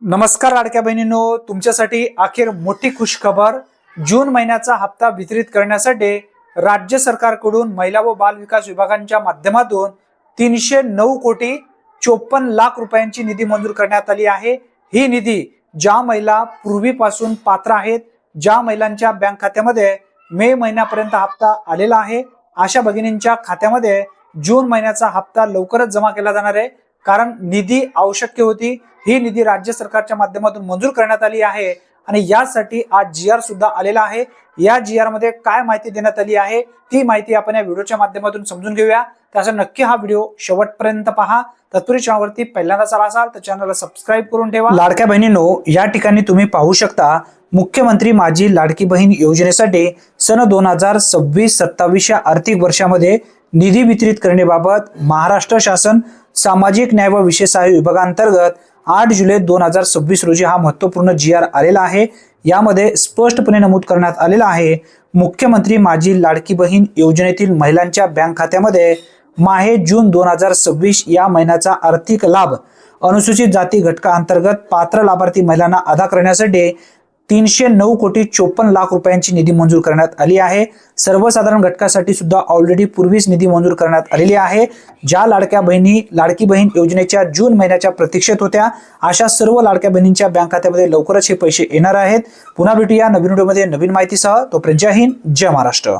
नमस्कार लाडक्या बहिणींनो, तुमच्यासाठी अखेर मोठी खुशखबर। जून महिन्याचा हप्ता वितरित करण्यासाठी राज्य सरकारकडून महिला व बाल विकास विभागाच्या माध्यमातून 309 कोटी 54 लाख रुपयांची निधी मंजूर करण्यात आली आहे। ही निधी ज्या महिला पूर्वीपासून पात्र आहेत, ज्या महिलांच्या बँक खात्यामध्ये मे महिन्यापर्यंत हप्ता आलेला आहे, अशा भगिनींच्या खात्यामध्ये जून महिन्याचा हप्ता लवकरच जमा केला जाणार आहे। कारण निधी आवश्यक होती, ही निधी राज्य सरकारच्या माध्यमातून मंजूर करण्यात आली आहे आणि यासाठी आज जीआर सुद्धा आलेला आहे। या जीआर मध्ये काय माहिती देण्यात आली आहे ती माहिती आपण या व्हिडिओच्या माध्यमातून समजून घेऊया। त्यासाठी नक्की हा व्हिडिओ शेवटपर्यंत पहा। तत्पूर्वी चॅनलवरती पहिल्यांदाच आला असाल तर चॅनलला सबस्क्राइब करून ठेवा। लाडक्या बहिणींनो, या ठिकाणी तुम्ही पाहू शकता मुख्यमंत्री माझी लाडकी बहीण योजनेसाठी सन 2026-27 या आर्थिक वर्षामध्ये निधी वितरित करण्याबाबत महाराष्ट्र शासन सामाजिक न्याय व विशेष सहाय्य विभागांतर्गत 8 जुलै 2026 रोजी हा महत्त्वपूर्ण जीआर आलेला आहे। यामध्ये स्पष्टपणे नमूद करण्यात आलेला आहे, मुख्यमंत्री माझी लाडकी बहीण योजनेतील महिलांच्या बँक खात्यामध्ये माहे जून 2026 या महिन्याचा आर्थिक लाभ अनुसूचित जाती घटकाअंतर्गत पात्र लाभार्थी महिलांना अदा करण्यासाठी 309 कोटी 54 लाख रुपयांची निधी मंजूर करण्यात आली आहे। सर्वसाधारण घटकासाठी सुद्धा ऑलरेडी पूर्वीच निधी मंजूर करण्यात आलेली आहे। ज्या लाडक्या बहिणी लाडकी बहीण योजनेच्या जून महिन्याच्या प्रतीक्षेत होत्या, अशा सर्व लाडक्या बहिणींच्या बँक खात्यामध्ये लवकरच हे पैसे येणार आहेत। पुन्हा भेटूया नवीन व्हिडिओमध्ये नवीन माहितीसह। तोपर्यंत जय हिंद, जय महाराष्ट्र।